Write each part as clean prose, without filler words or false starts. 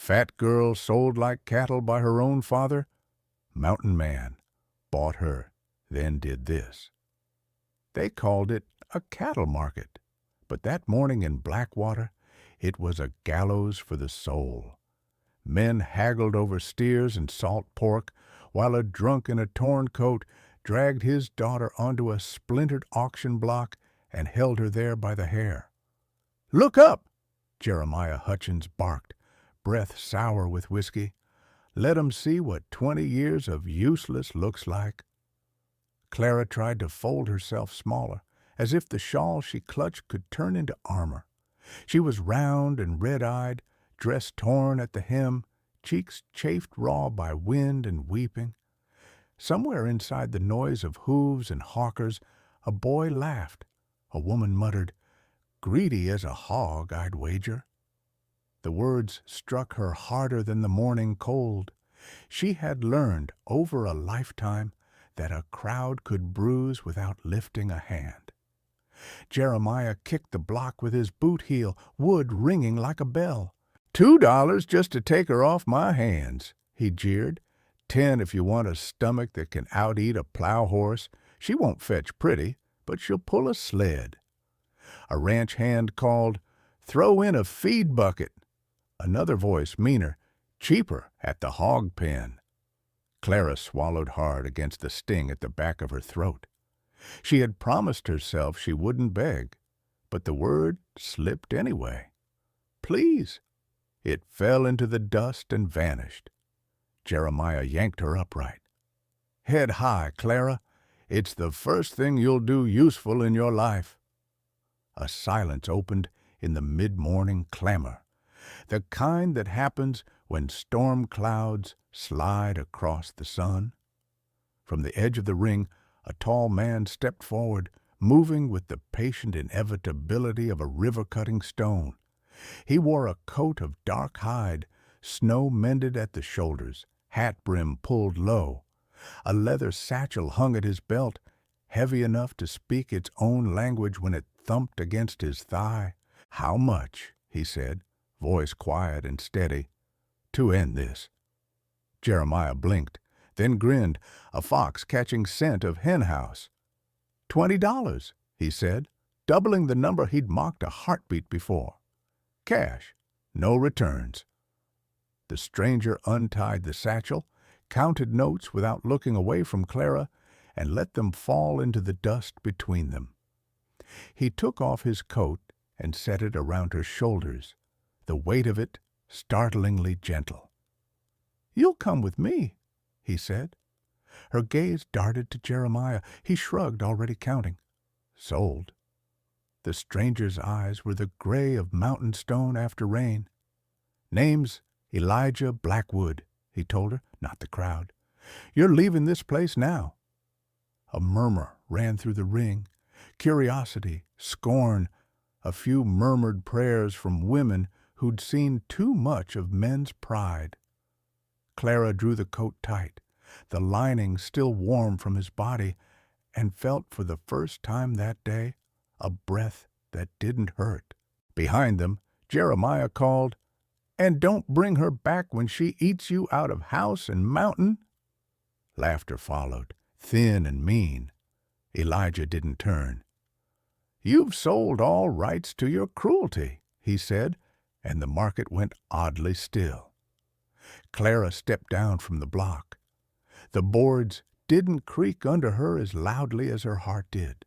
Fat girl sold like cattle by her own father. Mountain man bought her, then did this. They called it a cattle market, but that morning in Blackwater, it was a gallows for the soul. Men haggled over steers and salt pork, while a drunk in a torn coat dragged his daughter onto a splintered auction block and held her there by the hair. "Look up!" Jeremiah Hutchins barked, breath sour with whiskey. "Let 'em see what 20 years of useless looks like." Clara tried to fold herself smaller, as if the shawl she clutched could turn into armor. She was round and red-eyed, dress torn at the hem, cheeks chafed raw by wind and weeping. Somewhere inside the noise of hooves and hawkers, a boy laughed. A woman muttered, "Greedy as a hog, I'd wager." The words struck her harder than the morning cold. She had learned over a lifetime that a crowd could bruise without lifting a hand. Jeremiah kicked the block with his boot heel, wood ringing like a bell. $2 just to take her off my hands," he jeered. "10 if you want a stomach that can out-eat a plow horse. She won't fetch pretty, but she'll pull a sled." A ranch hand called, "Throw in a feed bucket." Another voice, meaner, "Cheaper at the hog pen." Clara swallowed hard against the sting at the back of her throat. She had promised herself she wouldn't beg, but the word slipped anyway. "Please." It fell into the dust and vanished. Jeremiah yanked her upright. "Head high, Clara. It's the first thing you'll do useful in your life." A silence opened in the mid-morning clamor, the kind that happens when storm clouds slide across the sun. From the edge of the ring, a tall man stepped forward, moving with the patient inevitability of a river-cutting stone. He wore a coat of dark hide, snow mended at the shoulders, hat brim pulled low. A leather satchel hung at his belt, heavy enough to speak its own language when it thumped against his thigh. "How much?" he said, voice quiet and steady. "To end this." Jeremiah blinked, then grinned, a fox catching scent of henhouse. $20, he said, doubling the number he'd mocked a heartbeat before. Cash, no returns. The stranger untied the satchel, counted notes without looking away from Clara, and let them fall into the dust between them. He took off his coat and set it around her shoulders, the weight of it startlingly gentle. "You'll come with me," he said. Her gaze darted to Jeremiah. He shrugged, already counting. "Sold." The stranger's eyes were the gray of mountain stone after rain. "Name's Elijah Blackwood," he told her, not the crowd. "You're leaving this place now." A murmur ran through the ring. Curiosity, scorn, a few murmured prayers from women who'd seen too much of men's pride. Clara drew the coat tight, the lining still warm from his body, and felt for the first time that day a breath that didn't hurt. Behind them, Jeremiah called, "And don't bring her back when she eats you out of house and mountain." Laughter followed, thin and mean. Elijah didn't turn. "You've sold all rights to your cruelty," he said, and the market went oddly still. Clara stepped down from the block. The boards didn't creak under her as loudly as her heart did.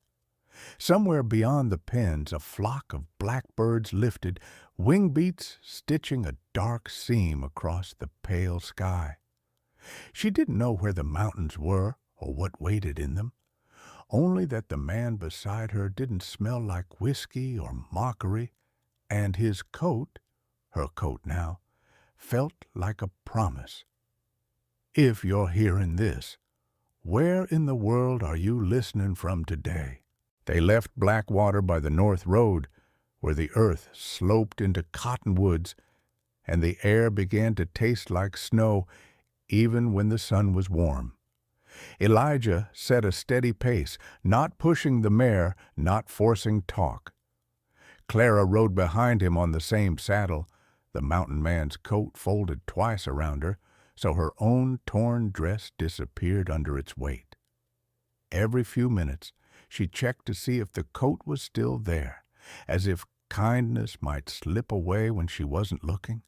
Somewhere beyond the pens, a flock of blackbirds lifted, wing beats stitching a dark seam across the pale sky. She didn't know where the mountains were or what waited in them, only that the man beside her didn't smell like whiskey or mockery, and his coat, her coat now, felt like a promise. If you're hearing this, where in the world are you listening from today? They left Blackwater by the North Road, where the earth sloped into cottonwoods, and the air began to taste like snow even when the sun was warm. Elijah set a steady pace, not pushing the mare, not forcing talk. Clara rode behind him on the same saddle, the mountain man's coat folded twice around her, so her own torn dress disappeared under its weight. Every few minutes she checked to see if the coat was still there, as if kindness might slip away when she wasn't looking.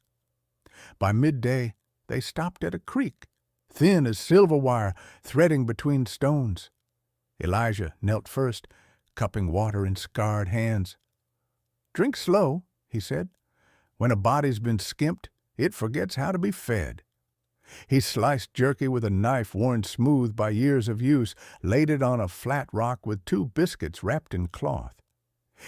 By midday they stopped at a creek, thin as silver wire, threading between stones. Elijah knelt first, cupping water in scarred hands. "Drink slow," he said. "When a body's been skimped, it forgets how to be fed." He sliced jerky with a knife worn smooth by years of use, laid it on a flat rock with 2 biscuits wrapped in cloth.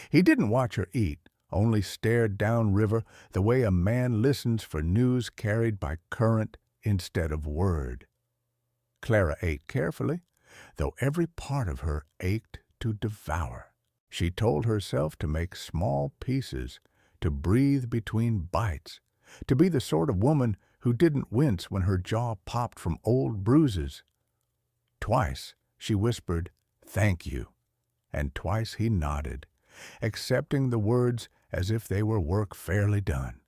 He didn't watch her eat, only stared downriver the way a man listens for news carried by current instead of word. Clara ate carefully, though every part of her ached to devour. She told herself to make small pieces, to breathe between bites, to be the sort of woman who didn't wince when her jaw popped from old bruises. Twice she whispered, "Thank you," and twice he nodded, accepting the words as if they were work fairly done.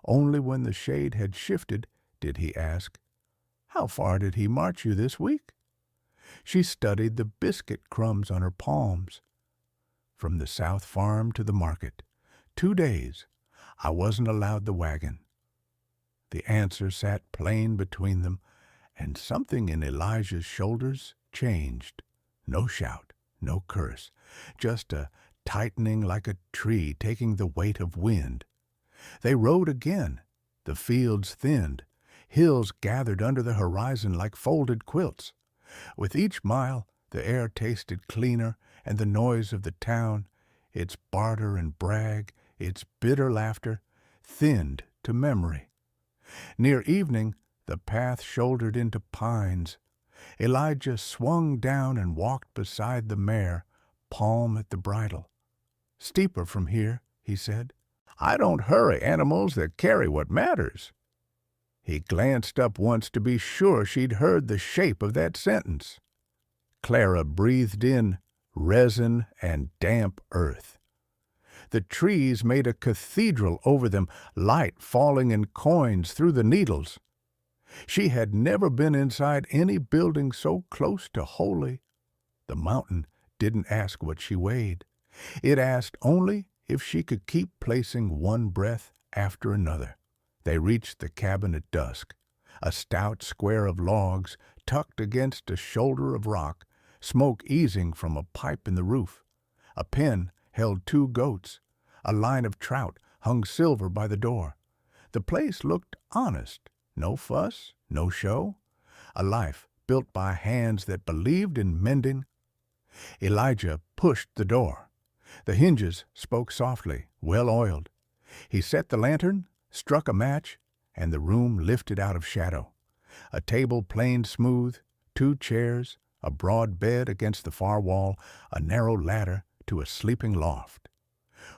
Only when the shade had shifted did he ask, "How far did he march you this week?" She studied the biscuit crumbs on her palms. "From the South Farm to the market. 2 days. I wasn't allowed the wagon." The answer sat plain between them, and something in Elijah's shoulders changed. No shout, no curse, just a tightening like a tree taking the weight of wind. They rode again. The fields thinned. Hills gathered under the horizon like folded quilts. With each mile, the air tasted cleaner, and the noise of the town, its barter and brag, its bitter laughter, thinned to memory. Near evening, the path shouldered into pines. Elijah swung down and walked beside the mare, palm at the bridle. "Steeper from here," he said. "I don't hurry animals that carry what matters." He glanced up once to be sure she'd heard the shape of that sentence. Clara breathed in resin and damp earth. The trees made a cathedral over them, light falling in coins through the needles. She had never been inside any building so close to holy. The mountain didn't ask what she weighed. It asked only if she could keep placing one breath after another. They reached the cabin at dusk, a stout square of logs tucked against a shoulder of rock, smoke easing from a pipe in the roof. A pen held 2 goats. A line of trout hung silver by the door. The place looked honest. No fuss, no show. A life built by hands that believed in mending. Elijah pushed the door. The hinges spoke softly, well-oiled. He set the lantern, struck a match, and the room lifted out of shadow. A table planed smooth, 2 chairs, a broad bed against the far wall, a narrow ladder to a sleeping loft.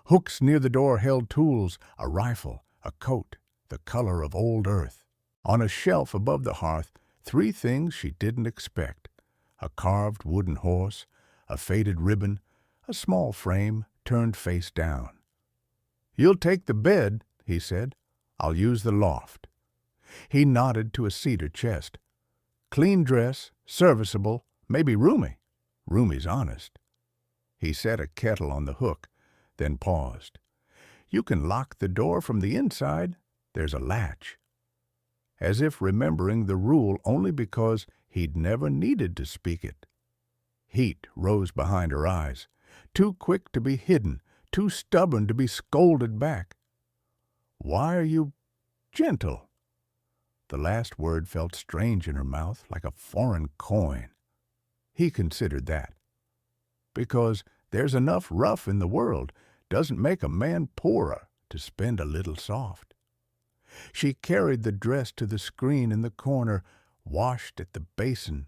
Hooks near the door held tools, a rifle, a coat, the color of old earth. On a shelf above the hearth, 3 things she didn't expect: a carved wooden horse, a faded ribbon, a small frame turned face down. "You'll take the bed," he said. "I'll use the loft." He nodded to a cedar chest. "Clean dress, serviceable, maybe roomy. Roomy's honest." He set a kettle on the hook, then paused. "You can lock the door from the inside. There's a latch." As if remembering the rule only because he'd never needed to speak it. Heat rose behind her eyes, too quick to be hidden, too stubborn to be scolded back. "Why are you gentle?" The last word felt strange in her mouth, like a foreign coin. He considered that. "Because there's enough rough in the world doesn't make a man poorer to spend a little soft." She carried the dress to the screen in the corner, washed at the basin,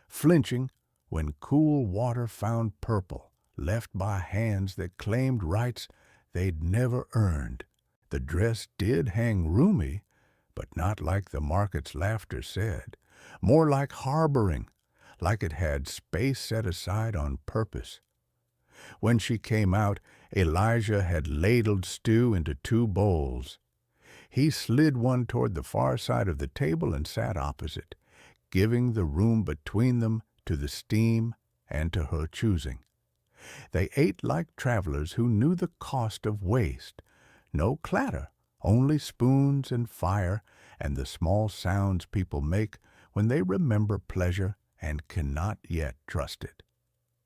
flinching when cool water found purple, left by hands that claimed rights they'd never earned. The dress did hang roomy, but not like the market's laughter said, more like harboring, like it had space set aside on purpose. When she came out, Elijah had ladled stew into 2 bowls. He slid one toward the far side of the table and sat opposite, giving the room between them to the steam and to her choosing. They ate like travelers who knew the cost of waste. No clatter, only spoons and fire and the small sounds people make when they remember pleasure and cannot yet trust it.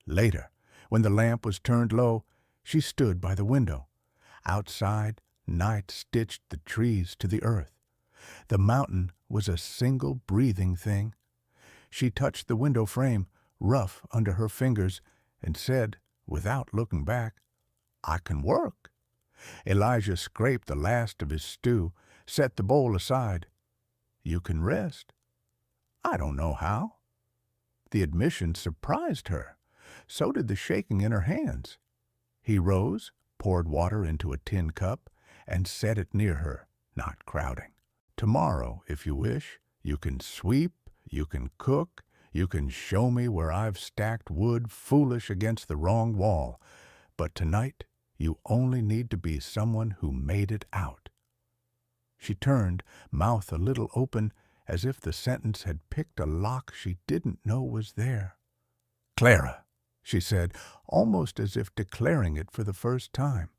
Later, when the lamp was turned low, she stood by the window. Outside, night stitched the trees to the earth. The mountain was a single breathing thing. She touched the window frame, rough under her fingers, and said, without looking back, "I can work." Elijah scraped the last of his stew, set the bowl aside. "You can rest." "I don't know how." The admission surprised her. So did the shaking in her hands. He rose, poured water into a tin cup, and set it near her, not crowding. "Tomorrow, if you wish, you can sweep, you can cook, you can show me where I've stacked wood foolish against the wrong wall. But tonight, you only need to be someone who made it out." She turned, mouth a little open, as if the sentence had picked a lock she didn't know was there. "Clara," she said, almost as if declaring it for the first time.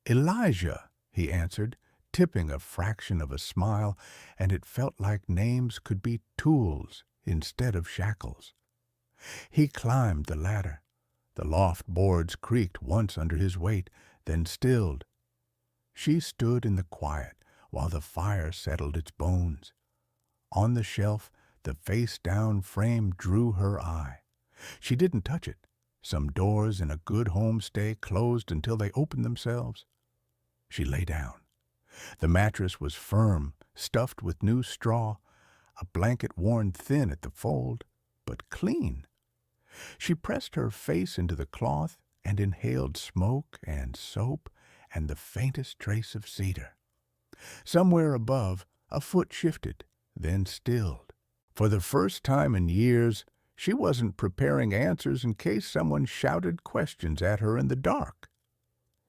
"Elijah," he answered, tipping a fraction of a smile, and it felt like names could be tools instead of shackles. He climbed the ladder. The loft boards creaked once under his weight, then stilled. She stood in the quiet while the fire settled its bones. On the shelf, the face-down frame drew her eye. She didn't touch it. Some doors in a good homestay closed until they opened themselves. She lay down. The mattress was firm, stuffed with new straw, a blanket worn thin at the fold, but clean. She pressed her face into the cloth and inhaled smoke and soap and the faintest trace of cedar. Somewhere above, a foot shifted, then stilled. For the first time in years, she wasn't preparing answers in case someone shouted questions at her in the dark.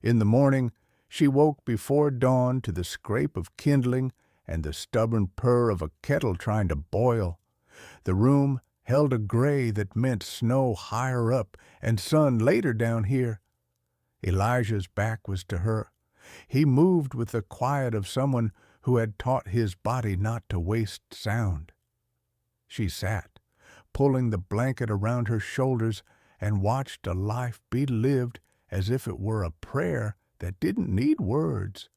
In the morning, she woke before dawn to the scrape of kindling and the stubborn purr of a kettle trying to boil. The room held a gray that meant snow higher up and sun later down here. Elijah's back was to her. He moved with the quiet of someone who had taught his body not to waste sound. She sat, pulling the blanket around her shoulders, and watched a life be lived as if it were a prayer that didn't need words.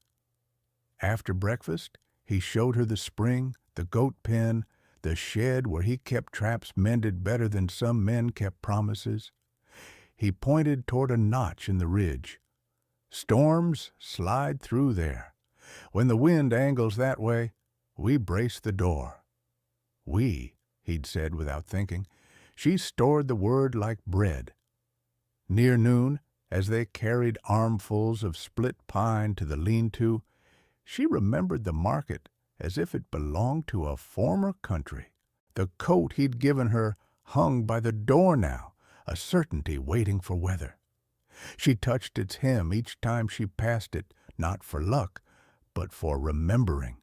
After breakfast, he showed her the spring, the goat pen, the shed where he kept traps mended better than some men kept promises. He pointed toward a notch in the ridge. "Storms slide through there. When the wind angles that way, we brace the door." "We," he'd said without thinking. She stored the word like bread. Near noon, as they carried armfuls of split pine to the lean-to, she remembered the market as if it belonged to a former country. The coat he'd given her hung by the door now, a certainty waiting for weather. She touched its hem each time she passed it, not for luck, but for remembering.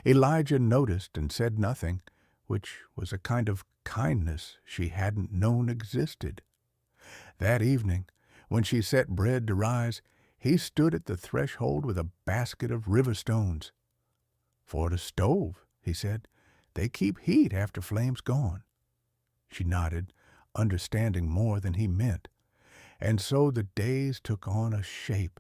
Elijah noticed and said nothing, which was a kind of kindness she hadn't known existed. That evening, when she set bread to rise, he stood at the threshold with a basket of river stones. "For the stove," he said. "They keep heat after flame's gone." She nodded, understanding more than he meant. And so the days took on a shape.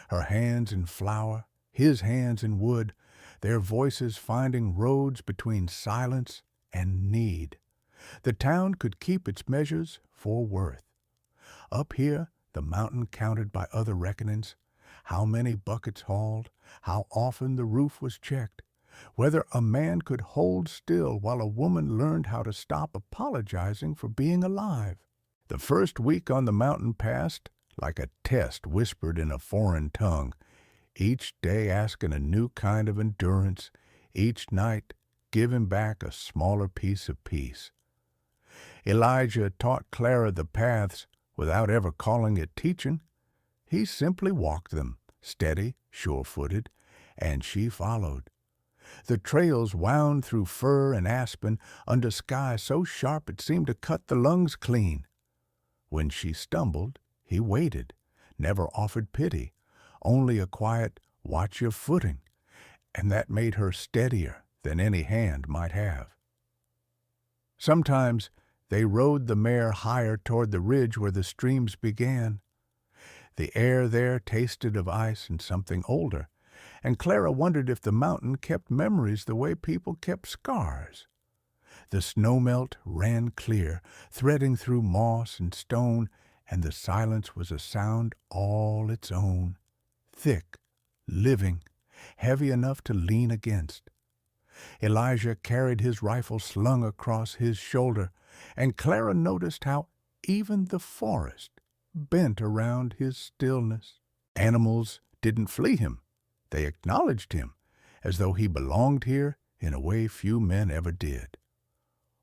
Her hands in flour, his hands in wood, their voices finding roads between silence and need. The town could keep its measures for worth. Up here, the mountain counted by other reckonings, how many buckets hauled, how often the roof was checked, whether a man could hold still while a woman learned how to stop apologizing for being alive. The first week on the mountain passed like a test whispered in a foreign tongue, each day asking a new kind of endurance, each night giving back a smaller piece of peace. Elijah taught Clara the paths without ever calling it teaching. He simply walked them, steady, sure-footed, and she followed. The trails wound through fir and aspen under sky so sharp it seemed to cut the lungs clean. When she stumbled, he waited, never offered pity, only a quiet, "Watch your footing," and that made her steadier than any hand might have. Sometimes they rode the mare higher toward the ridge where the streams began. The air there tasted of ice and something older, and Clara wondered if the mountain kept memories the way people kept scars. The snowmelt ran clear, threading through moss and stone, and the silence was a sound all its own, thick, living, heavy enough to lean against. Elijah carried his rifle slung across his shoulder, and Clara noticed how even the forest bent around his stillness. Animals didn't flee him. They acknowledged him, as though he belonged here in a way few men ever did.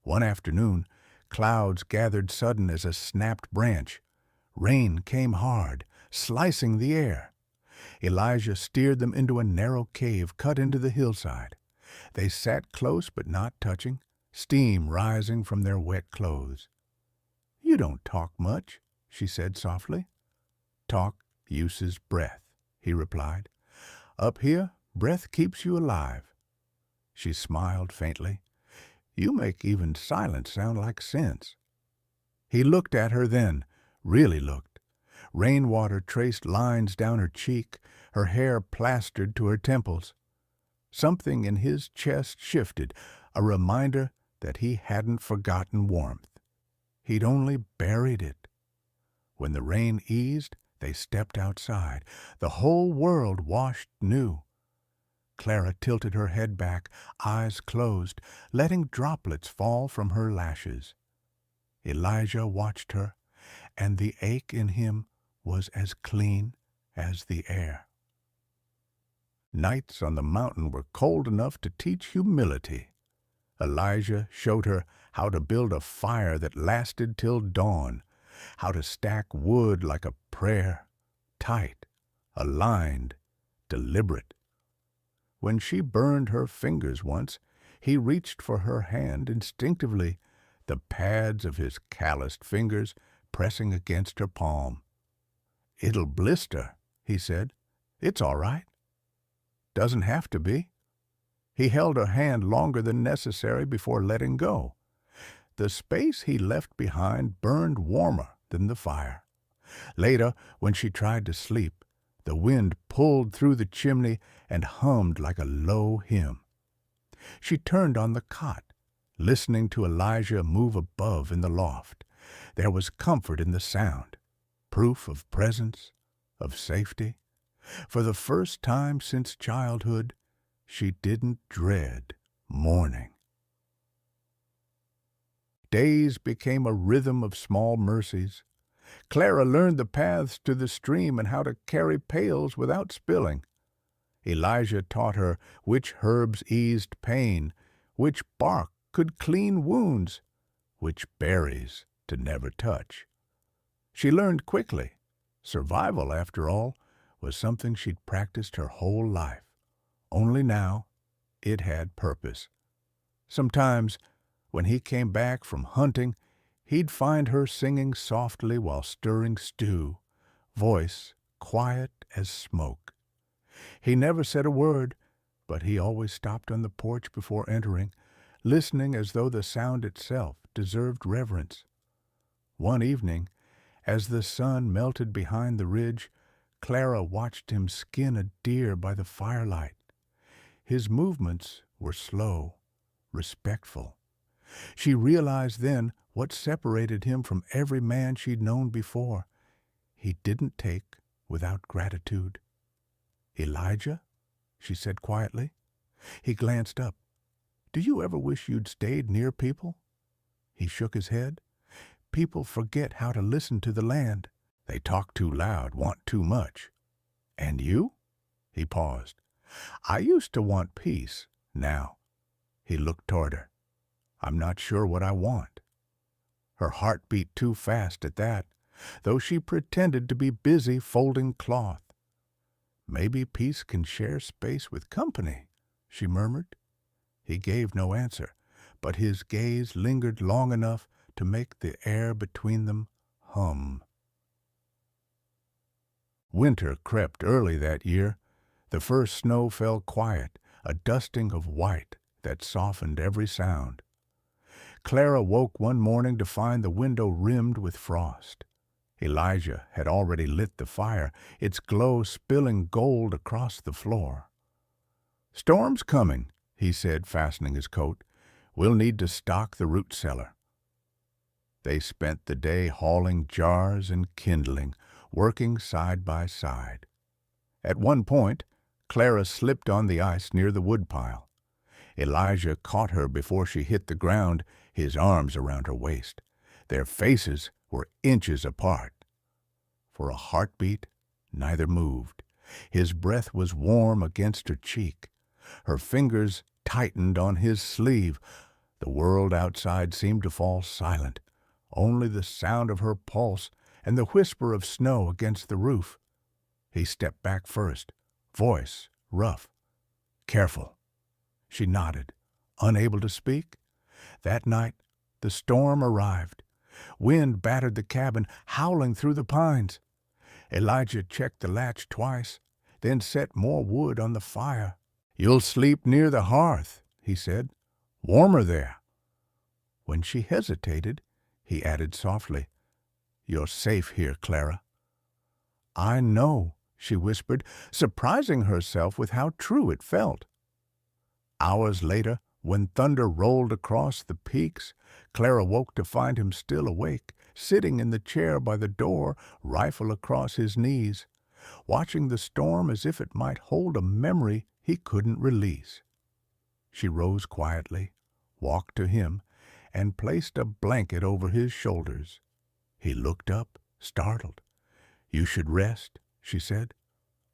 One afternoon, clouds gathered sudden as a snapped branch. Rain came hard, slicing the air. Elijah steered them into a narrow cave cut into the hillside. They sat close but not touching, steam rising from their wet clothes. "You don't talk much," she said softly. "Talk uses breath," he replied. "Up here, breath keeps you alive." She smiled faintly. "You make even silence sound like sense." He looked at her then, really looked. Rainwater traced lines down her cheek, her hair plastered to her temples. Something in his chest shifted, a reminder that he hadn't forgotten warmth. He'd only buried it. When the rain eased, they stepped outside. The whole world washed new. Clara tilted her head back, eyes closed, letting droplets fall from her lashes. Elijah watched her, and the ache in him was as clean as the air. Nights on the mountain were cold enough to teach humility. Elijah showed her how to build a fire that lasted till dawn, how to stack wood like a prayer, tight, aligned, deliberate. When she burned her fingers once, he reached for her hand instinctively, the pads of his calloused fingers pressing against her palm. "It'll blister," he said. "It's all right." "Doesn't have to be." He held her hand longer than necessary before letting go. The space he left behind burned warmer than the fire. Later, when she tried to sleep, the wind pulled through the chimney and hummed like a low hymn. She turned on the cot, listening to Elijah move above in the loft. There was comfort in the sound, proof of presence, of safety. For the first time since childhood, she didn't dread morning. Days became a rhythm of small mercies. Clara learned the paths to the stream and how to carry pails without spilling. Elijah taught her which herbs eased pain, which bark could clean wounds, which berries to never touch. She learned quickly. Survival, after all, was something she'd practiced her whole life. Only now it had purpose. Sometimes, when he came back from hunting, he'd find her singing softly while stirring stew, voice quiet as smoke. He never said a word, but he always stopped on the porch before entering, listening as though the sound itself deserved reverence. One evening, as the sun melted behind the ridge, Clara watched him skin a deer by the firelight. His movements were slow, respectful. She realized then what separated him from every man she'd known before. He didn't take without gratitude. "Elijah?" she said quietly. He glanced up. "Do you ever wish you'd stayed near people?" He shook his head. "People forget how to listen to the land. They talk too loud, want too much." "And you?" He paused. "I used to want peace. Now." He looked toward her. "I'm not sure what I want." Her heart beat too fast at that, though she pretended to be busy folding cloth. Maybe peace can share space with company, she murmured. He gave no answer, but his gaze lingered long enough to make the air between them hum. Winter crept early that year. The first snow fell quiet, a dusting of white that softened every sound. Clara woke one morning to find the window rimmed with frost. Elijah had already lit the fire, its glow spilling gold across the floor. "Storm's coming," he said, fastening his coat. "We'll need to stock the root cellar." They spent the day hauling jars and kindling, working side by side. At one point, Clara slipped on the ice near the woodpile. Elijah caught her before she hit the ground, his arms around her waist. Their faces were inches apart. For a heartbeat, neither moved. His breath was warm against her cheek. Her fingers tightened on his sleeve. The world outside seemed to fall silent. Only the sound of her pulse and the whisper of snow against the roof. He stepped back first, voice rough. "Careful." She nodded, unable to speak. That night, the storm arrived. Wind battered the cabin, howling through the pines. Elijah checked the latch twice, then set more wood on the fire. "You'll sleep near the hearth," he said. "Warmer there." When she hesitated, he added softly, "You're safe here, Clara." "I know," she whispered, surprising herself with how true it felt. Hours later, when thunder rolled across the peaks, Clara woke to find him still awake, sitting in the chair by the door, rifle across his knees, watching the storm as if it might hold a memory he couldn't release. She rose quietly, walked to him, and placed a blanket over his shoulders. He looked up, startled. "You should rest," she said.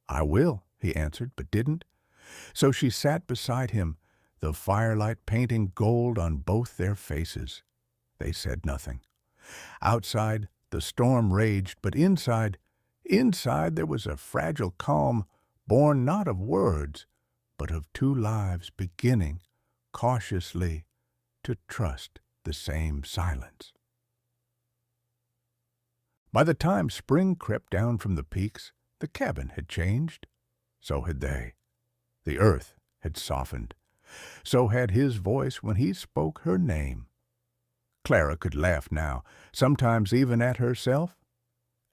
"I will," he answered, but didn't. So she sat beside him, the firelight painting gold on both their faces. They said nothing. Outside, the storm raged, but inside there was a fragile calm, born not of words, but of two lives beginning, cautiously, to trust the same silence. By the time spring crept down from the peaks, the cabin had changed. So had they. The earth had softened. So had his voice when he spoke her name. Clara could laugh now, sometimes even at herself.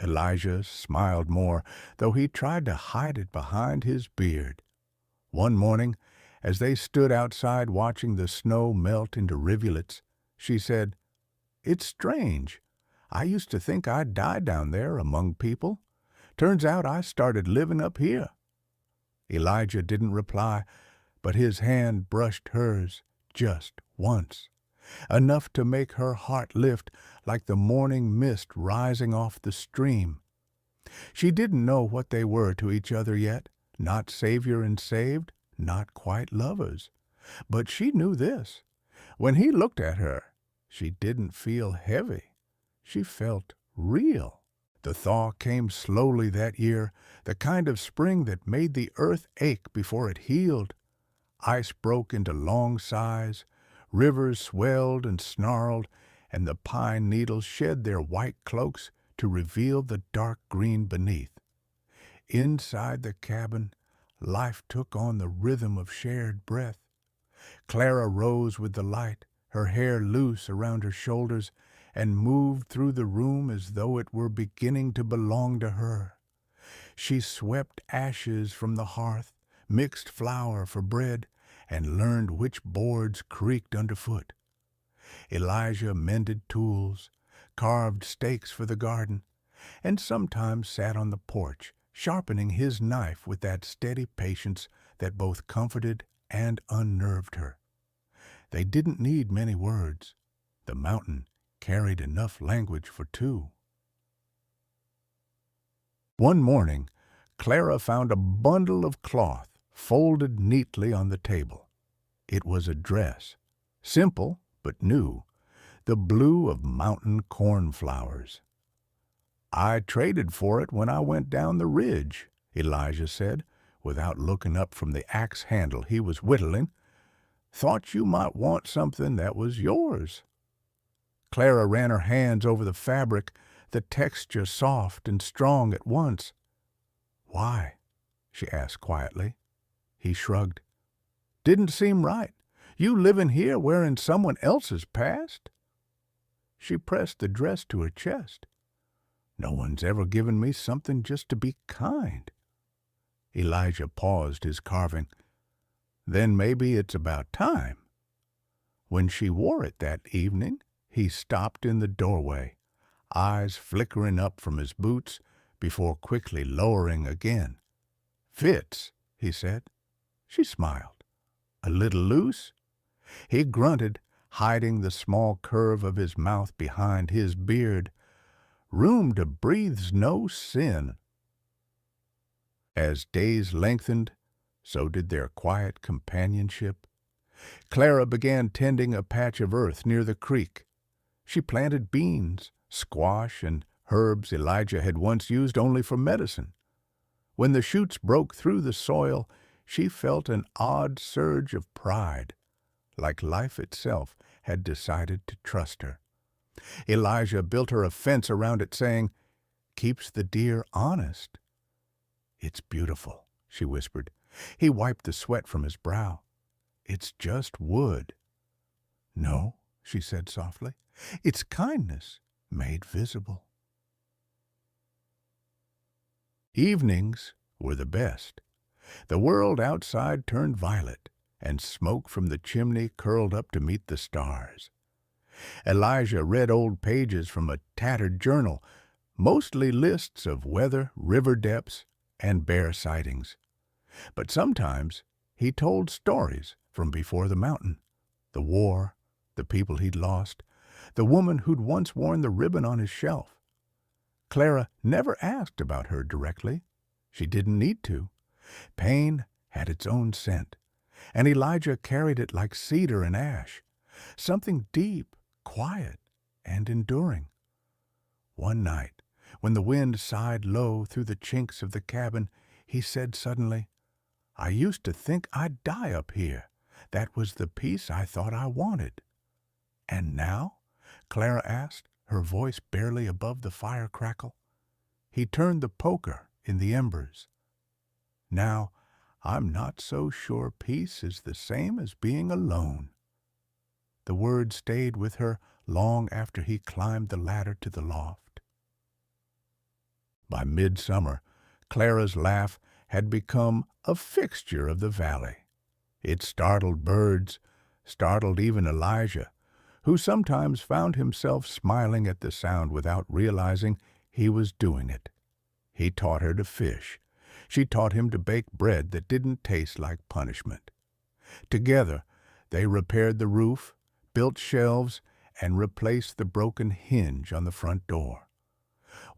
Elijah smiled more, though he tried to hide it behind his beard. One morning, as they stood outside watching the snow melt into rivulets, she said, "It's strange. I used to think I'd die down there among people. Turns out I started living up here." Elijah didn't reply, but his hand brushed hers just once, enough to make her heart lift like the morning mist rising off the stream. She didn't know what they were to each other yet, not savior and saved, not quite lovers. But she knew this. When he looked at her, she didn't feel heavy. She felt real. The thaw came slowly that year, the kind of spring that made the earth ache before it healed. Ice broke into long sighs, rivers swelled and snarled, and the pine needles shed their white cloaks to reveal the dark green beneath. Inside the cabin, life took on the rhythm of shared breath. Clara rose with the light, her hair loose around her shoulders, and moved through the room as though it were beginning to belong to her. She swept ashes from the hearth, mixed flour for bread, and learned which boards creaked underfoot. Elijah mended tools, carved stakes for the garden, and sometimes sat on the porch, sharpening his knife with that steady patience that both comforted and unnerved her. They didn't need many words. The mountain carried enough language for two. One morning, Clara found a bundle of cloth folded neatly on the table. It was a dress, simple but new, the blue of mountain cornflowers. "I traded for it when I went down the ridge," Elijah said. without looking up from the axe handle he was whittling. "Thought you might want something that was yours." Clara ran her hands over the fabric, the texture soft and strong at once. "Why?" she asked quietly. He shrugged. "Didn't seem right. You living here wearing someone else's past?" She pressed the dress to her chest. "No one's ever given me something just to be kind." Elijah paused his carving. "Then maybe it's about time." When she wore it that evening, he stopped in the doorway, eyes flickering up from his boots before quickly lowering again. "Fits," he said. She smiled. "A little loose?" He grunted, hiding the small curve of his mouth behind his beard. "Room to breathe's no sin." As days lengthened, so did their quiet companionship. Clara began tending a patch of earth near the creek. She planted beans, squash, and herbs Elijah had once used only for medicine. When the shoots broke through the soil, she felt an odd surge of pride, like life itself had decided to trust her. Elijah built her a fence around it, saying, "Keeps the deer honest." "It's beautiful," she whispered. He wiped the sweat from his brow. "It's just wood." "No," she said softly. "It's kindness made visible." Evenings were the best. The world outside turned violet, and smoke from the chimney curled up to meet the stars. Elijah read old pages from a tattered journal, mostly lists of weather, river depths, and bear sightings. But sometimes he told stories from before the mountain, the war, the people he'd lost, the woman who'd once worn the ribbon on his shelf. Clara never asked about her directly. She didn't need to. Pain had its own scent, and Elijah carried it like cedar and ash, something deep, quiet, and enduring. One night, when the wind sighed low through the chinks of the cabin, he said suddenly, "I used to think I'd die up here. That was the peace I thought I wanted." "And now?" Clara asked, her voice barely above the fire crackle. He turned the poker in the embers. "Now, I'm not so sure peace is the same as being alone." The words stayed with her long after he climbed the ladder to the loft. By midsummer, Clara's laugh had become a fixture of the valley. It startled birds, startled even Elijah, who sometimes found himself smiling at the sound without realizing he was doing it. He taught her to fish. She taught him to bake bread that didn't taste like punishment. Together, they repaired the roof, built shelves, and replaced the broken hinge on the front door.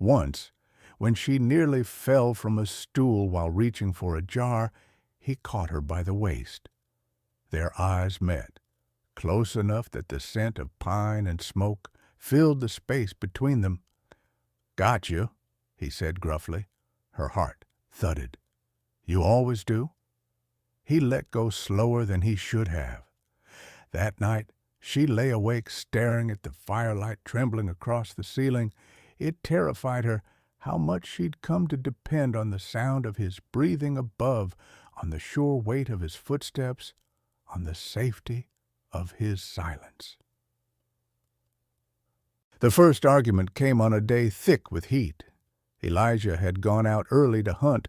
Once, when she nearly fell from a stool while reaching for a jar, he caught her by the waist. Their eyes met, close enough that the scent of pine and smoke filled the space between them. "Got you," he said gruffly. Her heart thudded. "You always do?" He let go slower than he should have. That night, she lay awake staring at the firelight trembling across the ceiling. It terrified her how much she'd come to depend on the sound of his breathing above, on the sure weight of his footsteps, on the safety of his silence. The first argument came on a day thick with heat. Elijah had gone out early to hunt,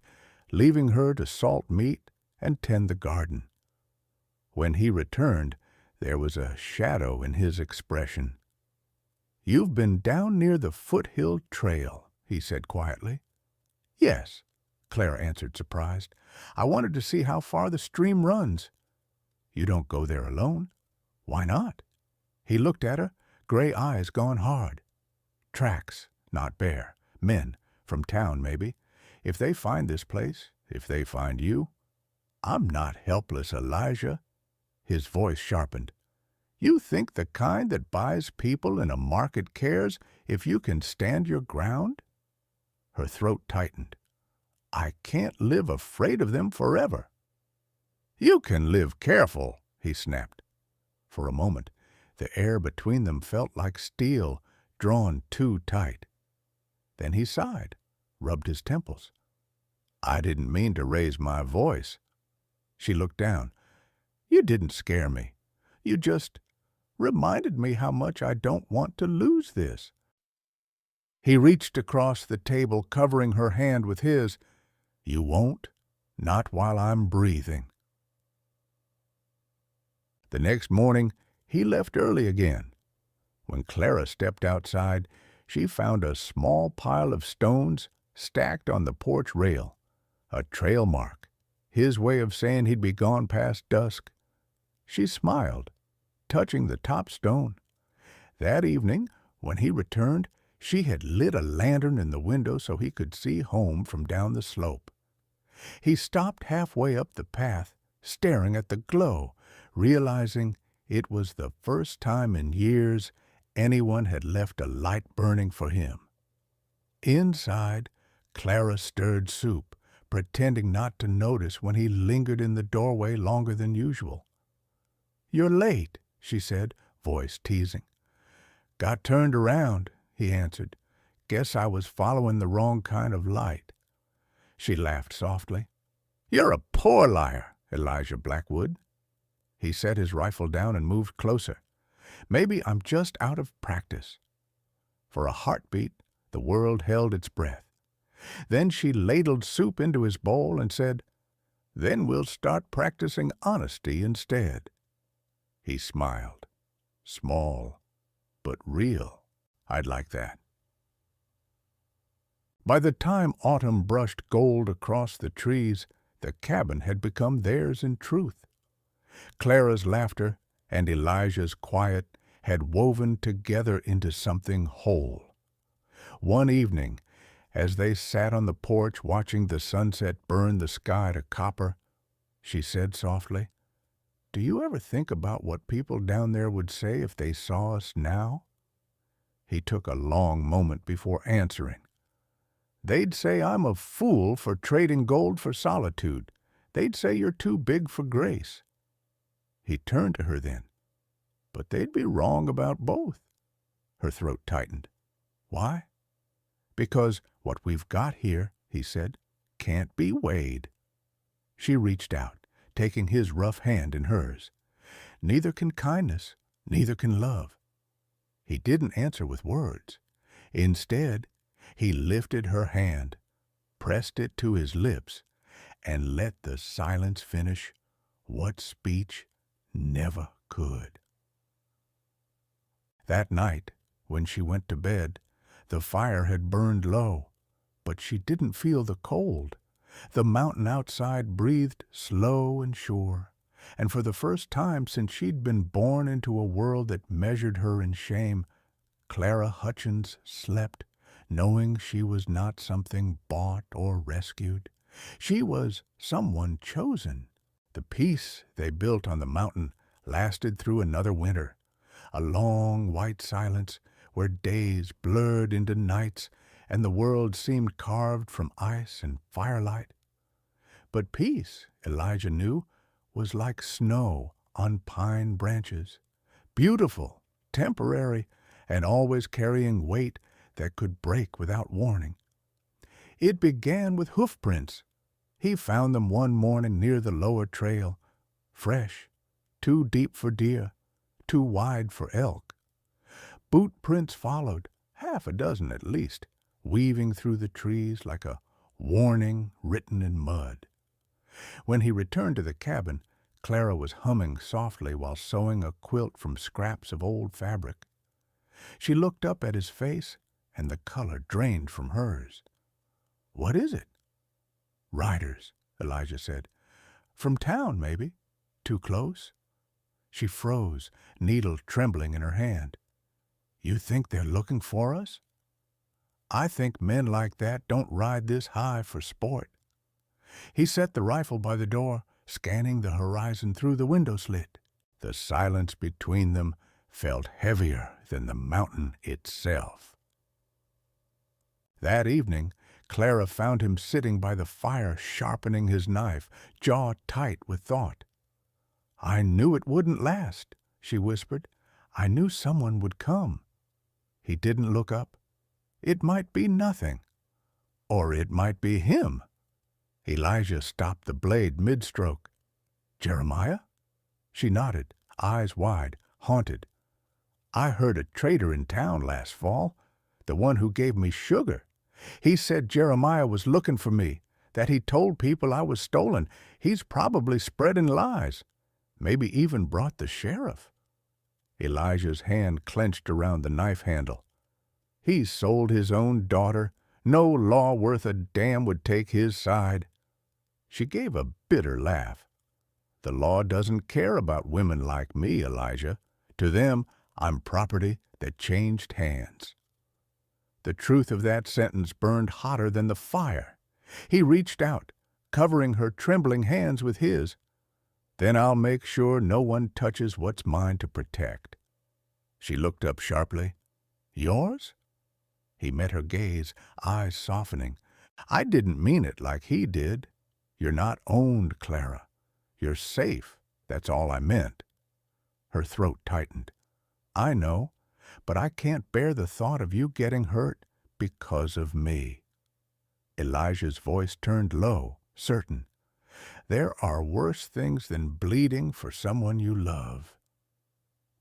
leaving her to salt meat and tend the garden. When he returned, there was a shadow in his expression. "You've been down near the foothill trail," he said quietly. "Yes," Clara answered, surprised. "I wanted to see how far the stream runs." "You don't go there alone?" "Why not?" He looked at her, gray eyes gone hard. "Tracks, not bear. Men, from town maybe. If they find this place, if they find you—" "I'm not helpless, Elijah." His voice sharpened. "You think the kind that buys people in a market cares if you can stand your ground?" Her throat tightened. I can't live afraid of them forever." "You can live careful," he snapped. For a moment, the air between them felt like steel drawn too tight. Then he sighed, rubbed his temples. "I didn't mean to raise my voice." She looked down. "You didn't scare me. You just reminded me how much I don't want to lose this." He reached across the table, covering her hand with his. "You won't? Not while I'm breathing." The next morning, he left early again. When Clara stepped outside, she found a small pile of stones stacked on the porch rail, a trail mark, his way of saying he'd be gone past dusk. She smiled, touching the top stone. That evening, when he returned, she had lit a lantern in the window so he could see home from down the slope. He stopped halfway up the path, staring at the glow, realizing it was the first time in years anyone had left a light burning for him. Inside, Clara stirred soup, pretending not to notice when he lingered in the doorway longer than usual. "You're late," she said, voice teasing. "Got turned around," he answered. "Guess I was following the wrong kind of light." She laughed softly. "You're a poor liar, Elijah Blackwood." He set his rifle down and moved closer. "Maybe I'm just out of practice." For a heartbeat, the world held its breath. Then she ladled soup into his bowl and said, "Then we'll start practicing honesty instead." He smiled. "Small, but real. I'd like that." By the time autumn brushed gold across the trees, the cabin had become theirs in truth. Clara's laughter and Elijah's quiet had woven together into something whole. One evening, as they sat on the porch watching the sunset burn the sky to copper, she said softly, "Do you ever think about what people down there would say if they saw us now?" He took a long moment before answering. "They'd say I'm a fool for trading gold for solitude. They'd say you're too big for grace." He turned to her then. "But they'd be wrong about both." Her throat tightened. "Why?" "Because what we've got here," he said, "can't be weighed." She reached out, taking his rough hand in hers. "Neither can kindness, neither can love." He didn't answer with words. Instead, he lifted her hand, pressed it to his lips, and let the silence finish what speech never could. That night, when she went to bed, the fire had burned low, but she didn't feel the cold. The mountain outside breathed slow and sure, and for the first time since she'd been born into a world that measured her in shame, Clara Hutchins slept, knowing she was not something bought or rescued. She was someone chosen. The peace they built on the mountain lasted through another winter, a long white silence where days blurred into nights and the world seemed carved from ice and firelight. But peace, Elijah knew, was like snow on pine branches, beautiful, temporary, and always carrying weight that could break without warning. It began with hoof prints. He found them one morning near the lower trail, fresh, too deep for deer, too wide for elk. Boot prints followed, half a dozen at least, weaving through the trees like a warning written in mud. When he returned to the cabin, Clara was humming softly while sewing a quilt from scraps of old fabric. She looked up at his face, and the color drained from hers. "What is it?" "Riders," Elijah said. "From town, maybe. Too close?" She froze, needle trembling in her hand. "You think they're looking for us?" "I think men like that don't ride this high for sport." He set the rifle by the door, scanning the horizon through the window slit. The silence between them felt heavier than the mountain itself. That evening, Clara found him sitting by the fire, sharpening his knife, jaw tight with thought. "I knew it wouldn't last," she whispered. "I knew someone would come." He didn't look up. It might be nothing. Or it might be him. Elijah stopped the blade mid-stroke. "Jeremiah?" She nodded, eyes wide, haunted. "I heard a trader in town last fall, the one who gave me sugar. He said Jeremiah was looking for me, that he told people I was stolen. He's probably spreading lies. Maybe even brought the sheriff." Elijah's hand clenched around the knife handle. "He sold his own daughter. No law worth a damn would take his side." She gave a bitter laugh. "The law doesn't care about women like me, Elijah. To them, I'm property that changed hands." The truth of that sentence burned hotter than the fire. He reached out, covering her trembling hands with his. "Then I'll make sure no one touches what's mine to protect." She looked up sharply. "Yours?" He met her gaze, eyes softening. "I didn't mean it like he did. You're not owned, Clara. You're safe. That's all I meant." Her throat tightened. "I know, but I can't bear the thought of you getting hurt because of me." Elijah's voice turned low, certain. "There are worse things than bleeding for someone you love."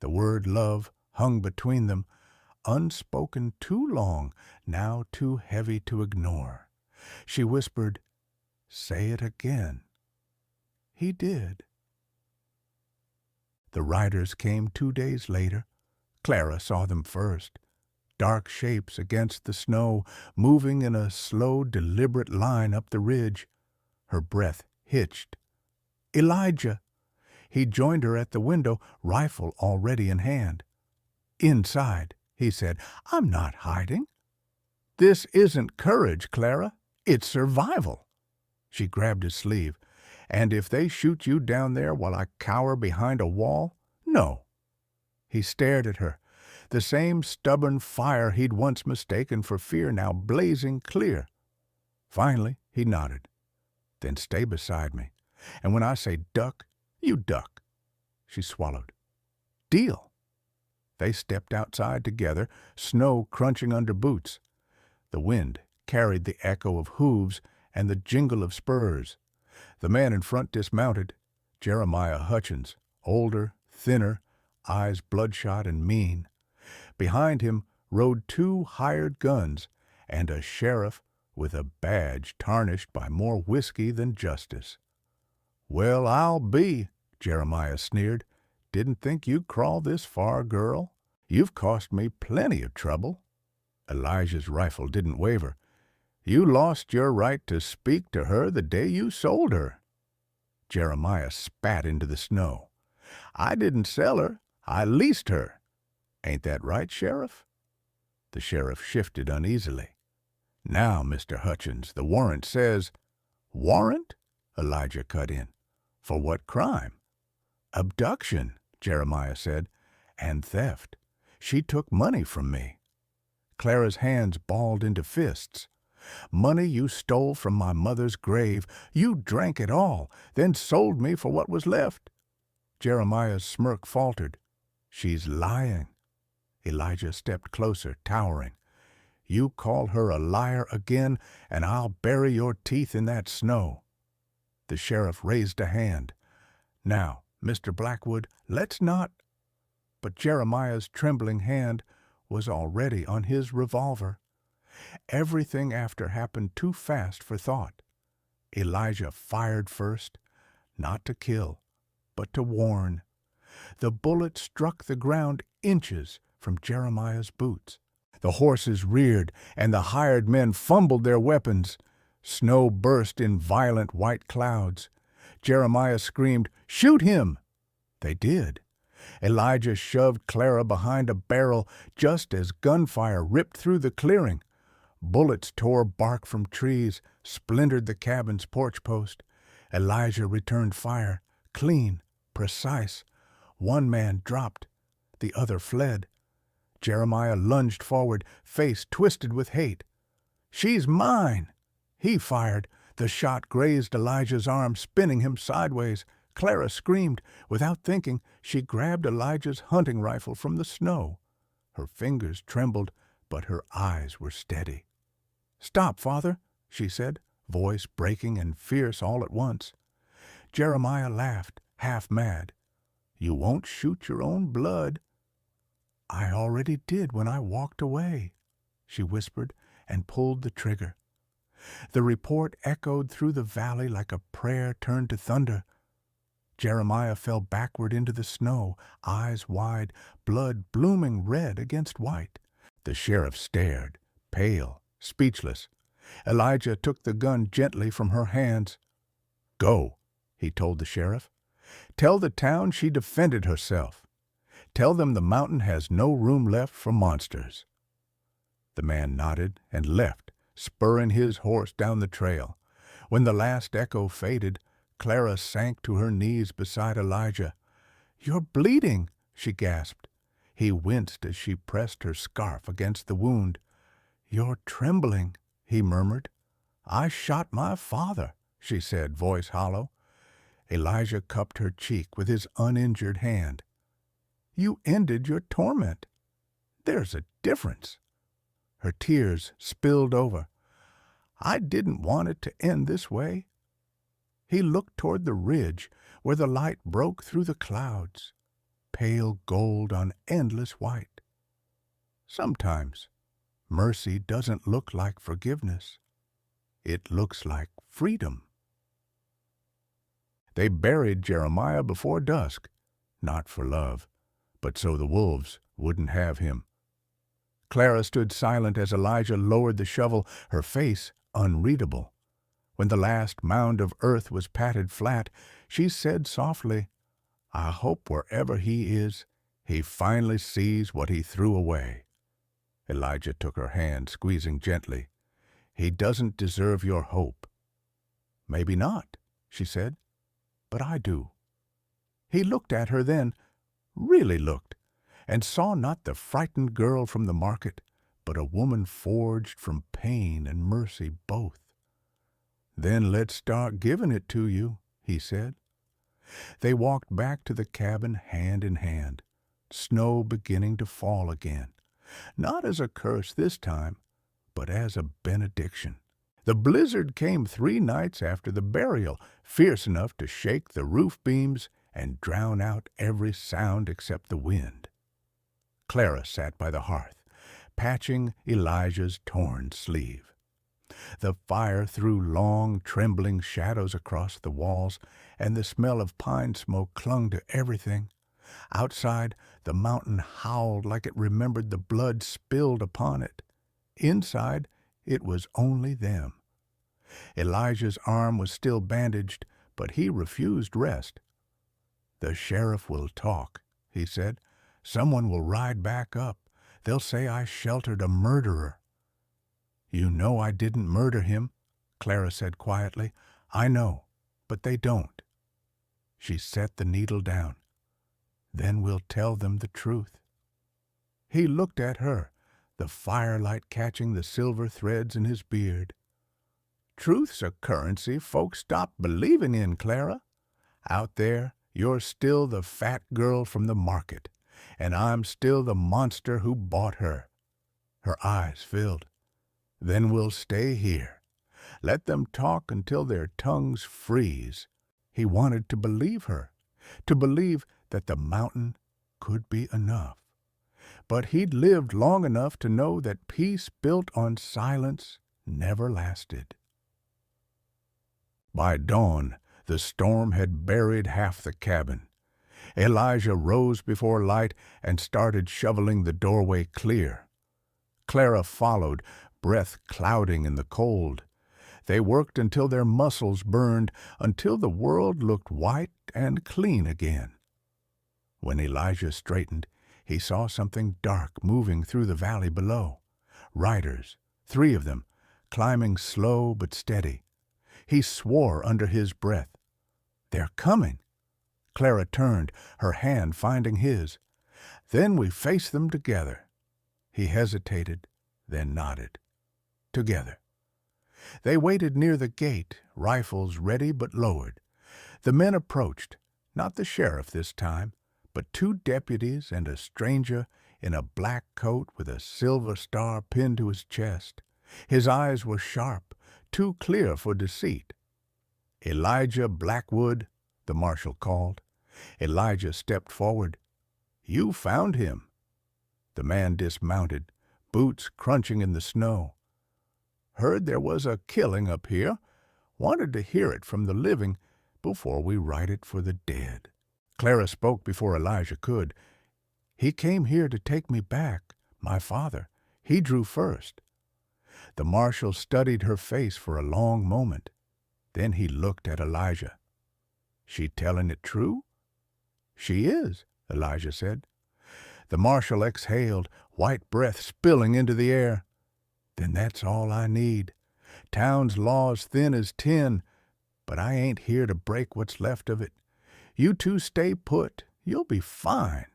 The word love hung between them, unspoken too long, now too heavy to ignore. She whispered, "Say it again." He did. The riders came 2 days later. Clara saw them first. Dark shapes against the snow, moving in a slow, deliberate line up the ridge. Her breath hitched. "Elijah!" He joined her at the window, rifle already in hand. "Inside," he said. "I'm not hiding." "This isn't courage, Clara. It's survival." She grabbed his sleeve. "And if they shoot you down there while I cower behind a wall, no." He stared at her, the same stubborn fire he'd once mistaken for fear now blazing clear. Finally, he nodded. "Then stay beside me. And when I say duck, you duck." She swallowed. "Deal." They stepped outside together, snow crunching under boots. The wind carried the echo of hooves and the jingle of spurs. The man in front dismounted, Jeremiah Hutchins, older, thinner, eyes bloodshot and mean. Behind him rode 2 hired guns and a sheriff with a badge tarnished by more whiskey than justice. "Well, I'll be," Jeremiah sneered. "Didn't think you'd crawl this far, girl. You've cost me plenty of trouble." Elijah's rifle didn't waver. "You lost your right to speak to her the day you sold her." Jeremiah spat into the snow. "I didn't sell her. I leased her. Ain't that right, Sheriff?" The sheriff shifted uneasily. "Now, Mr. Hutchins, the warrant says—" "Warrant?" Elijah cut in. "For what crime?" "Abduction," Jeremiah said, "and theft. She took money from me." Clara's hands balled into fists. "Money you stole from my mother's grave. You drank it all, then sold me for what was left." Jeremiah's smirk faltered. "She's lying." Elijah stepped closer, towering. "You call her a liar again, and I'll bury your teeth in that snow." The sheriff raised a hand. "Now, Mr. Blackwood, let's not—" But Jeremiah's trembling hand was already on his revolver. Everything after happened too fast for thought. Elijah fired first, not to kill, but to warn. The bullet struck the ground inches from Jeremiah's boots. The horses reared, and the hired men fumbled their weapons. Snow burst in violent white clouds. Jeremiah screamed, "Shoot him!" They did. Elijah shoved Clara behind a barrel just as gunfire ripped through the clearing. Bullets tore bark from trees, splintered the cabin's porch post. Elijah returned fire, clean, precise. One man dropped. The other fled. Jeremiah lunged forward, face twisted with hate. "She's mine!" He fired. The shot grazed Elijah's arm, spinning him sideways. Clara screamed. Without thinking, she grabbed Elijah's hunting rifle from the snow. Her fingers trembled, but her eyes were steady. "Stop, Father," she said, voice breaking and fierce all at once. Jeremiah laughed, half mad. "You won't shoot your own blood." "I already did when I walked away," she whispered, and pulled the trigger. The report echoed through the valley like a prayer turned to thunder. Jeremiah fell backward into the snow, eyes wide, blood blooming red against white. The sheriff stared, pale, speechless. Elijah took the gun gently from her hands. "Go," he told the sheriff. "Tell the town she defended herself. Tell them the mountain has no room left for monsters." The man nodded and left, spurring his horse down the trail. When the last echo faded, Clara sank to her knees beside Elijah. "You're bleeding," she gasped. He winced as she pressed her scarf against the wound. "You're trembling," he murmured. "I shot my father," she said, voice hollow. Elijah cupped her cheek with his uninjured hand. "You ended your torment. There's a difference." Her tears spilled over. "I didn't want it to end this way." He looked toward the ridge where the light broke through the clouds, pale gold on endless white. Sometimes mercy doesn't look like forgiveness. It looks like freedom. They buried Jeremiah before dusk, not for love, but so the wolves wouldn't have him. Clara stood silent as Elijah lowered the shovel, her face unreadable. When the last mound of earth was patted flat, she said softly, "I hope wherever he is, he finally sees what he threw away." Elijah took her hand, squeezing gently. "He doesn't deserve your hope." "Maybe not," she said, "but I do." He looked at her then, really looked, and saw not the frightened girl from the market, but a woman forged from pain and mercy both. "Then let's start giving it to you," he said. They walked back to the cabin hand in hand, snow beginning to fall again, not as a curse this time, but as a benediction. The blizzard came 3 nights after the burial, fierce enough to shake the roof beams and drown out every sound except the wind. Clara sat by the hearth, patching Elijah's torn sleeve. The fire threw long, trembling shadows across the walls, and the smell of pine smoke clung to everything. Outside, the mountain howled like it remembered the blood spilled upon it. Inside, it was only them. Elijah's arm was still bandaged, but he refused rest. "The sheriff will talk," he said. "Someone will ride back up. They'll say I sheltered a murderer." "You know I didn't murder him," Clara said quietly. "I know, but they don't." She set the needle down. "Then we'll tell them the truth." He looked at her, the firelight catching the silver threads in his beard. "Truth's a currency folks stopped believing in, Clara. Out there, you're still the fat girl from the market, and I'm still the monster who bought her." Her eyes filled. "Then we'll stay here. Let them talk until their tongues freeze." He wanted to believe her, to believe that the mountain could be enough. But he'd lived long enough to know that peace built on silence never lasted. By dawn, the storm had buried half the cabin. Elijah rose before light and started shoveling the doorway clear. Clara followed, breath clouding in the cold. They worked until their muscles burned, until the world looked white and clean again. When Elijah straightened, he saw something dark moving through the valley below. Riders, 3 of them, climbing slow but steady. He swore under his breath. "They're coming." Clara turned, her hand finding his. "Then we face them together." He hesitated, then nodded. "Together." They waited near the gate, rifles ready but lowered. The men approached, not the sheriff this time, but two deputies and a stranger in a black coat with a silver star pinned to his chest. His eyes were sharp, too clear for deceit. "Elijah Blackwood," the marshal called. Elijah stepped forward. "You found him." The man dismounted, boots crunching in the snow. "Heard there was a killing up here. Wanted to hear it from the living before we write it for the dead." Clara spoke before Elijah could. "He came here to take me back, my father. He drew first." The marshal studied her face for a long moment. Then he looked at Elijah. "She telling it true?" "She is," Elijah said. The marshal exhaled, white breath spilling into the air. "Then that's all I need. Town's law's thin as tin, but I ain't here to break what's left of it. You two stay put. You'll be fine."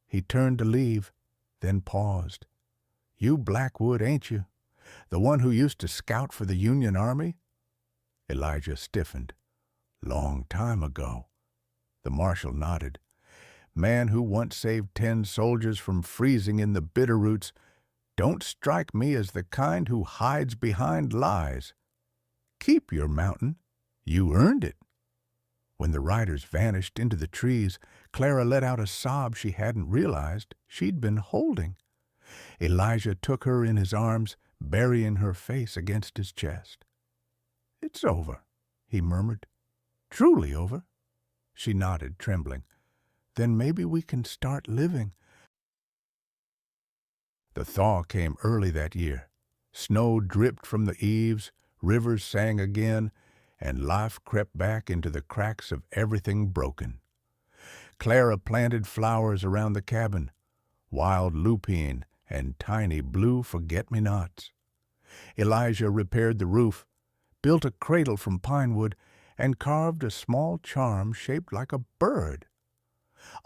He turned to leave, then paused. "You Blackwood, ain't you? The one who used to scout for the Union Army?" Elijah stiffened. "Long time ago." The marshal nodded. "Man who once saved 10 soldiers from freezing in the Bitterroots don't strike me as the kind who hides behind lies. Keep your mountain. You earned it." When the riders vanished into the trees, Clara let out a sob she hadn't realized she'd been holding. Elijah took her in his arms, burying her face against his chest. "It's over," he murmured. "Truly over." She nodded, trembling. "Then maybe we can start living." The thaw came early that year. Snow dripped from the eaves, rivers sang again, and life crept back into the cracks of everything broken. Clara planted flowers around the cabin, wild lupine and tiny blue forget-me-nots. Elijah repaired the roof, built a cradle from pine wood, and carved a small charm shaped like a bird.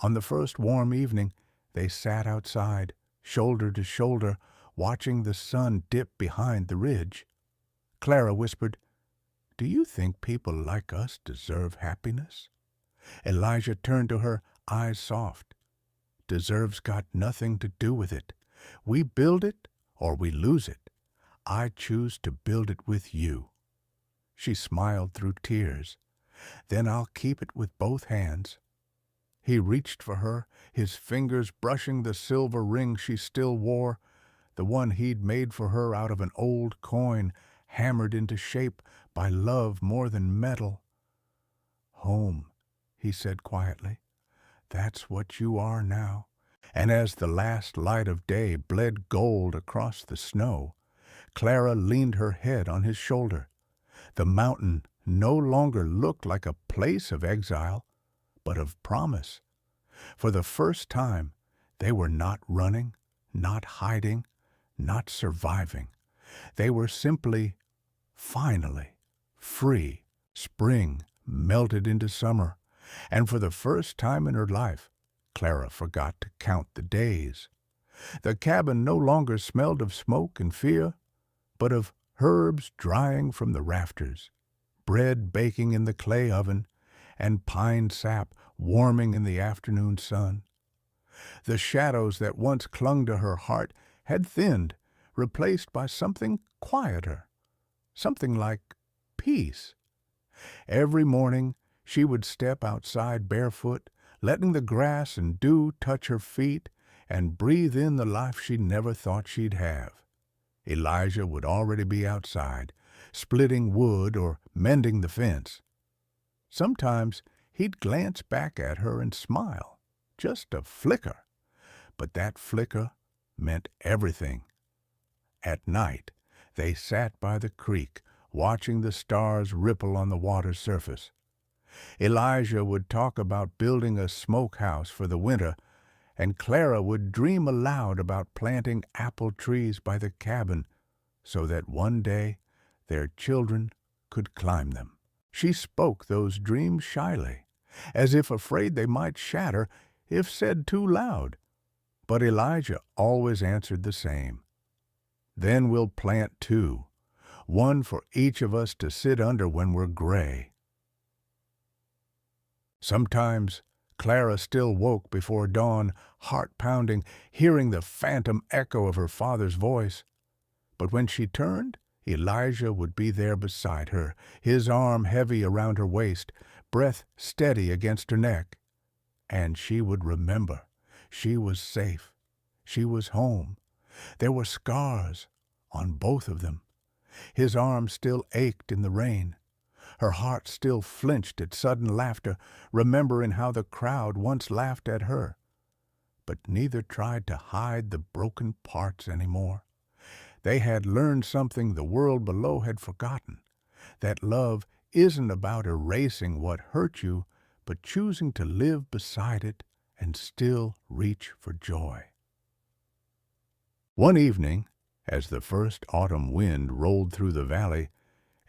On the first warm evening, they sat outside, shoulder to shoulder, watching the sun dip behind the ridge. Clara whispered, "Do you think people like us deserve happiness?" Elijah turned to her, eyes soft. "Deserve's got nothing to do with it. We build it or we lose it. I choose to build it with you." She smiled through tears. "Then I'll keep it with both hands." He reached for her, his fingers brushing the silver ring she still wore, the one he'd made for her out of an old coin, hammered into shape by love more than metal. "Home," he said quietly. "That's what you are now." And as the last light of day bled gold across the snow, Clara leaned her head on his shoulder. The mountain no longer looked like a place of exile, but of promise. For the first time, they were not running, not hiding, not surviving. They were simply, finally, free. Spring melted into summer, and for the first time in her life, Clara forgot to count the days. The cabin no longer smelled of smoke and fear, but of herbs drying from the rafters, bread baking in the clay oven, and pine sap warming in the afternoon sun. The shadows that once clung to her heart had thinned, replaced by something quieter, something like peace. Every morning she would step outside barefoot, letting the grass and dew touch her feet, and breathe in the life she never thought she'd have. Elijah would already be outside, splitting wood or mending the fence. Sometimes he'd glance back at her and smile, just a flicker. But that flicker meant everything. At night, they sat by the creek, watching the stars ripple on the water's surface. Elijah would talk about building a smokehouse for the winter, and Clara would dream aloud about planting apple trees by the cabin so that one day their children could climb them. She spoke those dreams shyly, as if afraid they might shatter if said too loud. But Elijah always answered the same. "Then we'll plant too. one for each of us to sit under when we're gray. Sometimes Clara still woke before dawn, heart pounding, hearing the phantom echo of her father's voice. But when she turned, Elijah would be there beside her, his arm heavy around her waist, breath steady against her neck. And she would remember. She was safe. She was home. There were scars on both of them. His arm still ached in the rain. Her heart still flinched at sudden laughter, remembering how the crowd once laughed at her. But neither tried to hide the broken parts anymore. They had learned something the world below had forgotten, that love isn't about erasing what hurt you, but choosing to live beside it and still reach for joy. One evening, as the first autumn wind rolled through the valley,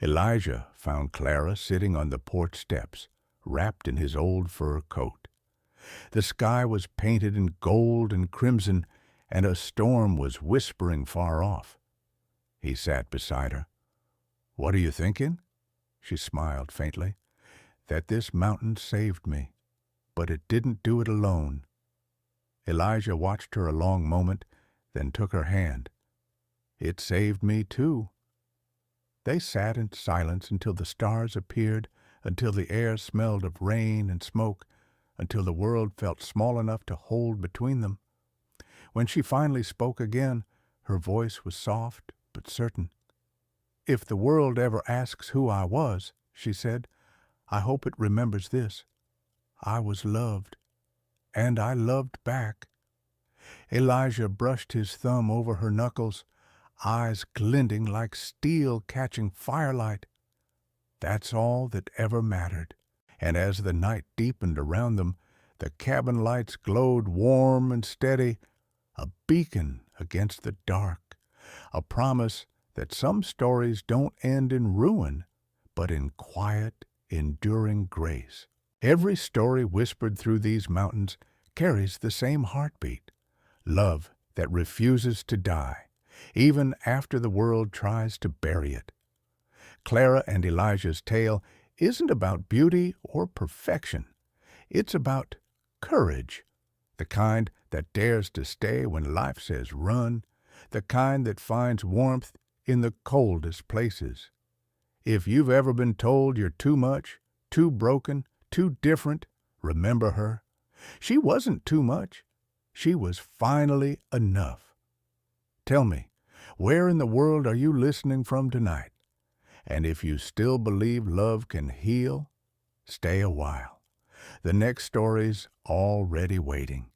Elijah found Clara sitting on the porch steps, wrapped in his old fur coat. The sky was painted in gold and crimson, and a storm was whispering far off. He sat beside her. "What are you thinking?" She smiled faintly. "That this mountain saved me, but it didn't do it alone." Elijah watched her a long moment, then took her hand. "It saved me, too." They sat in silence until the stars appeared, until the air smelled of rain and smoke, until the world felt small enough to hold between them. When she finally spoke again, her voice was soft but certain. "If the world ever asks who I was," she said, "I hope it remembers this. I was loved, and I loved back." Elijah brushed his thumb over her knuckles, eyes glinting like steel catching firelight. That's all that ever mattered. And as the night deepened around them, the cabin lights glowed warm and steady, a beacon against the dark, a promise that some stories don't end in ruin, but in quiet, enduring grace. Every story whispered through these mountains carries the same heartbeat, love that refuses to die, even after the world tries to bury it. Clara and Elijah's tale isn't about beauty or perfection. It's about courage, the kind that dares to stay when life says run, the kind that finds warmth in the coldest places. If you've ever been told you're too much, too broken, too different, remember her. She wasn't too much. She was finally enough. Tell me, where in the world are you listening from tonight? And if you still believe love can heal, stay a while. The next story's already waiting.